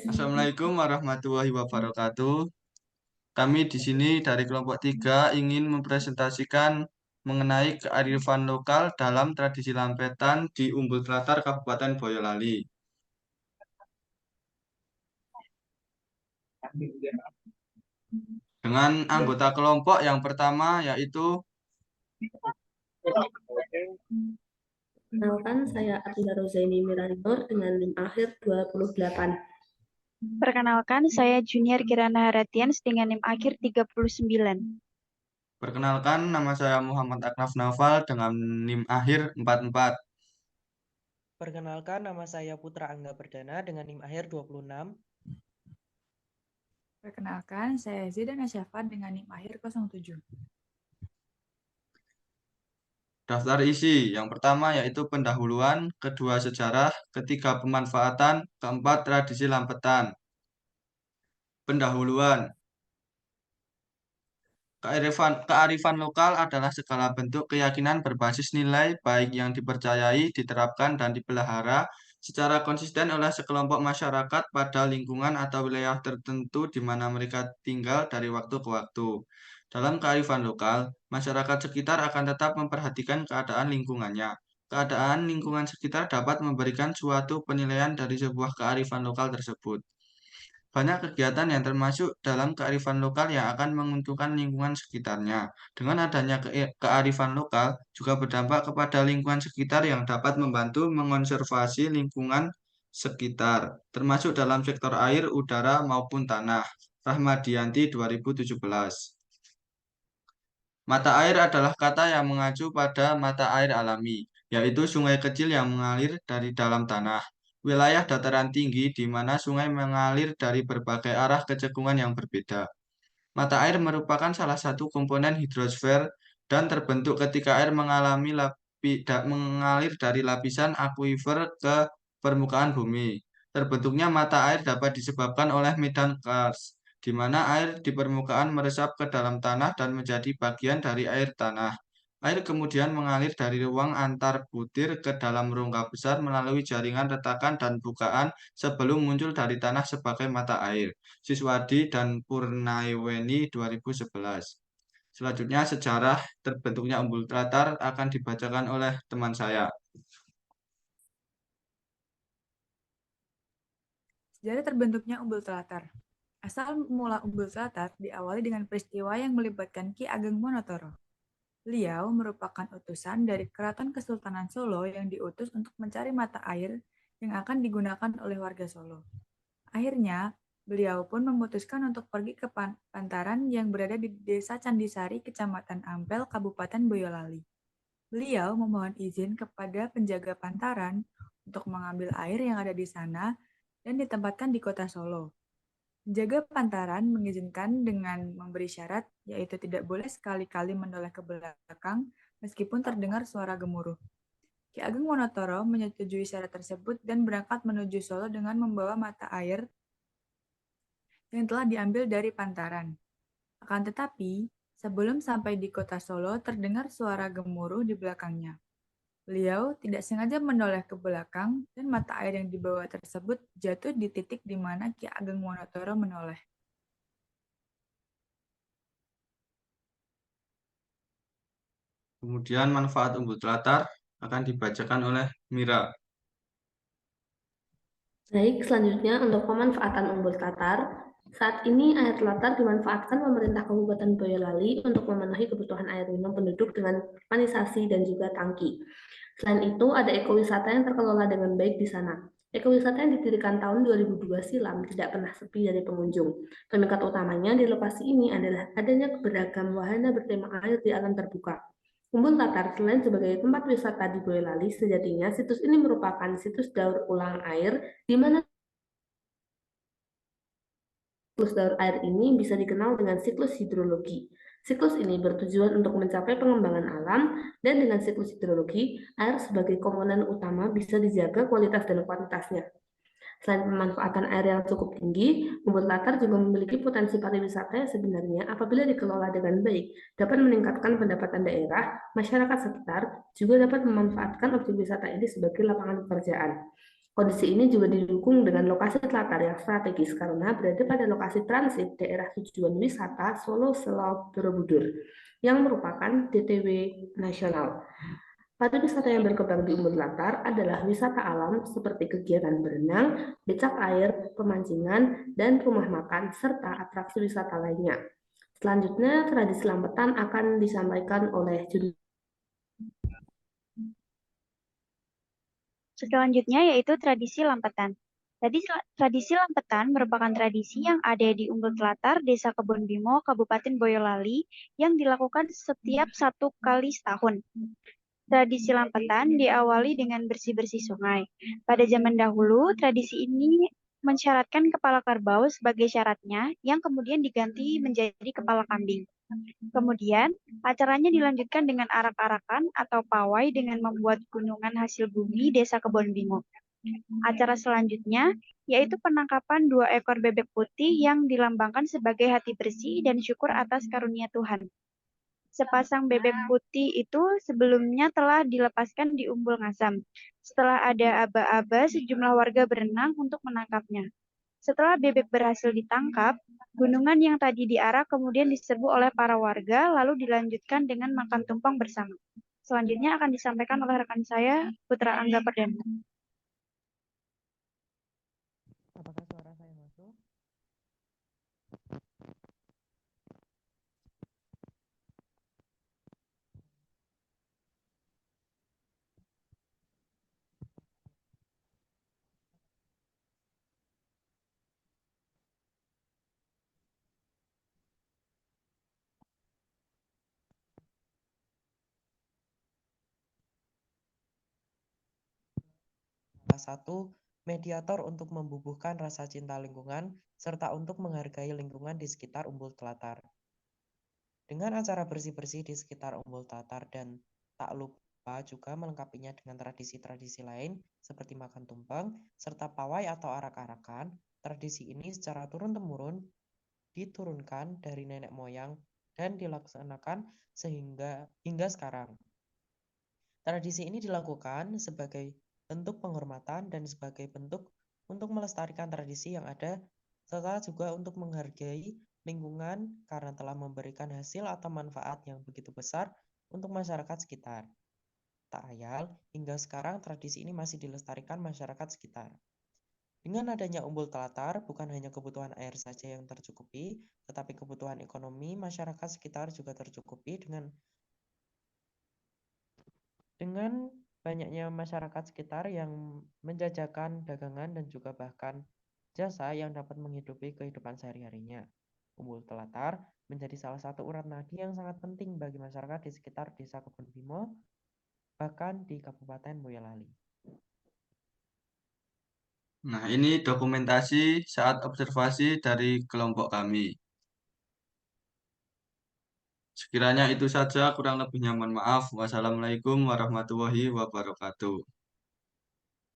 Assalamualaikum warahmatullahi wabarakatuh. Kami di sini dari kelompok 3 ingin mempresentasikan mengenai kearifan lokal dalam tradisi lampetan di Umbul Tlatar, Kabupaten Boyolali. Dengan anggota kelompok yang pertama yaitu Kenalkan, saya Atila Rozaini Miranur dengan NIM akhir 28. Perkenalkan, saya Junior Kirana Haratians dengan NIM akhir 39. Perkenalkan, nama saya Muhammad Aknaf Naufal dengan NIM akhir 44. Perkenalkan, nama saya Putra Angga Perdana dengan NIM akhir 26. Perkenalkan, saya Zidan Asyafan dengan NIM akhir 07. Daftar isi yang pertama yaitu pendahuluan, kedua sejarah, ketiga pemanfaatan, keempat tradisi lampetan. Pendahuluan. Kearifan lokal adalah segala bentuk keyakinan berbasis nilai baik yang dipercayai, diterapkan, dan dipelihara secara konsisten oleh sekelompok masyarakat pada lingkungan atau wilayah tertentu di mana mereka tinggal dari waktu ke waktu. Dalam kearifan lokal, masyarakat sekitar akan tetap memperhatikan keadaan lingkungannya. Keadaan lingkungan sekitar dapat memberikan suatu penilaian dari sebuah kearifan lokal tersebut. Banyak kegiatan yang termasuk dalam kearifan lokal yang akan menguntungkan lingkungan sekitarnya. Dengan adanya kearifan lokal juga berdampak kepada lingkungan sekitar yang dapat membantu mengonservasi lingkungan sekitar, termasuk dalam sektor air, udara, maupun tanah. Rahmadianti 2017. Mata air adalah kata yang mengacu pada mata air alami, yaitu sungai kecil yang mengalir dari dalam tanah. Wilayah dataran tinggi di mana sungai mengalir dari berbagai arah ke cekungan yang berbeda. Mata air merupakan salah satu komponen hidrosfer dan terbentuk ketika air mengalir dari lapisan akuifer ke permukaan bumi. Terbentuknya mata air dapat disebabkan oleh medan karst, di mana air di permukaan meresap ke dalam tanah dan menjadi bagian dari air tanah. Air kemudian mengalir dari ruang antar butir ke dalam rongga besar melalui jaringan retakan dan bukaan sebelum muncul dari tanah sebagai mata air. Siswadi dan Purnaiweni 2011. Selanjutnya sejarah terbentuknya Umbul Tlatar akan dibacakan oleh teman saya. Sejarah terbentuknya Umbul Tlatar. Asal mula Umbul Tlatar diawali dengan peristiwa yang melibatkan Ki Ageng Monotoro. Beliau merupakan utusan dari Keraton Kesultanan Solo yang diutus untuk mencari mata air yang akan digunakan oleh warga Solo. Akhirnya, beliau pun memutuskan untuk pergi ke Pantaran yang berada di Desa Candisari, Kecamatan Ampel, Kabupaten Boyolali. Beliau memohon izin kepada penjaga Pantaran untuk mengambil air yang ada di sana dan ditempatkan di kota Solo. Penjaga Pantaran mengizinkan dengan memberi syarat, yaitu tidak boleh sekali-kali menoleh ke belakang meskipun terdengar suara gemuruh. Ki Ageng Monotoro menyetujui syarat tersebut dan berangkat menuju Solo dengan membawa mata air yang telah diambil dari Pantaran. Akan tetapi, sebelum sampai di kota Solo terdengar suara gemuruh di belakangnya. Beliau tidak sengaja menoleh ke belakang dan mata air yang dibawa tersebut jatuh di titik di mana Ki Ageng Monotoro menoleh. Kemudian manfaat Umbul Tlatar akan dibacakan oleh Mira. Baik, selanjutnya untuk pemanfaatan Umbul Tlatar. Saat ini air telatar dimanfaatkan pemerintah Kabupaten Boyolali untuk memenuhi kebutuhan air minum penduduk dengan panisasi dan juga tangki. Selain itu, ada ekowisata yang terkelola dengan baik di sana. Ekowisata yang didirikan tahun 2002 silam tidak pernah sepi dari pengunjung. Pemikat utamanya di lokasi ini adalah adanya beragam wahana bertema air di alam terbuka. Umbul Tlatar selain sebagai tempat wisata di Boyolali, sejatinya situs ini merupakan situs daur ulang air di mana siklus daur air ini bisa dikenal dengan siklus hidrologi. Siklus ini bertujuan untuk mencapai pengembangan alam, dan dengan siklus hidrologi, air sebagai komponen utama bisa dijaga kualitas dan kuantitasnya. Selain pemanfaatan air yang cukup tinggi, Umbul Tlatar juga memiliki potensi pariwisata yang sebenarnya apabila dikelola dengan baik, dapat meningkatkan pendapatan daerah, masyarakat sekitar, juga dapat memanfaatkan objek wisata ini sebagai lapangan pekerjaan. Kondisi ini juga didukung dengan lokasi telatar yang strategis karena berada pada lokasi transit daerah tujuan wisata Solo Selau Borobudur yang merupakan DTW nasional. Pariwisata yang berkembang di Umbul Latar adalah wisata alam seperti kegiatan berenang, becak air, pemancingan, dan rumah makan, serta atraksi wisata lainnya. Selanjutnya, tradisi lampetan akan disampaikan oleh juru. Selanjutnya yaitu tradisi lampetan. Tradisi lampetan merupakan tradisi yang ada di Umbul Telatar, Desa Kebon Bimo, Kabupaten Boyolali, yang dilakukan setiap 1 kali setahun. Tradisi lampetan diawali dengan bersih-bersih sungai. Pada zaman dahulu, tradisi ini mensyaratkan kepala kerbau sebagai syaratnya, yang kemudian diganti menjadi kepala kambing. Kemudian, acaranya dilanjutkan dengan arak-arakan atau pawai dengan membuat gunungan hasil bumi Desa Kebon Bimo. Acara selanjutnya yaitu penangkapan 2 ekor bebek putih yang dilambangkan sebagai hati bersih dan syukur atas karunia Tuhan. Sepasang bebek putih itu sebelumnya telah dilepaskan di Umbul Ngasam. Setelah ada aba-aba, sejumlah warga berenang untuk menangkapnya. Setelah bebek berhasil ditangkap, gunungan yang tadi diarak kemudian diserbu oleh para warga, lalu dilanjutkan dengan makan tumpeng bersama. Selanjutnya akan disampaikan oleh rekan saya, Putra Angga Perdana. Apakah suara saya masuk? Salah satu mediator untuk membubuhkan rasa cinta lingkungan serta untuk menghargai lingkungan di sekitar Umbul Telatar. Dengan acara bersih-bersih di sekitar Umbul Telatar dan tak lupa juga melengkapinya dengan tradisi-tradisi lain seperti makan tumpeng serta pawai atau arak-arakan, tradisi ini secara turun-temurun diturunkan dari nenek moyang dan dilaksanakan hingga sekarang. Tradisi ini dilakukan sebagai bentuk penghormatan dan sebagai bentuk untuk melestarikan tradisi yang ada, serta juga untuk menghargai lingkungan karena telah memberikan hasil atau manfaat yang begitu besar untuk masyarakat sekitar. Tak ayal, hingga sekarang tradisi ini masih dilestarikan masyarakat sekitar. Dengan adanya Umbul Telatar, bukan hanya kebutuhan air saja yang tercukupi, tetapi kebutuhan ekonomi masyarakat sekitar juga tercukupi dengan banyaknya masyarakat sekitar yang menjajakan dagangan dan juga bahkan jasa yang dapat menghidupi kehidupan sehari-harinya. Umbul Telatar menjadi salah satu urat nadi yang sangat penting bagi masyarakat di sekitar Desa Kebon Bimo, bahkan di Kabupaten Boyolali. Nah, ini dokumentasi saat observasi dari kelompok kami. Sekiranya itu saja, kurang lebihnya mohon maaf. Wassalamualaikum warahmatullahi wabarakatuh.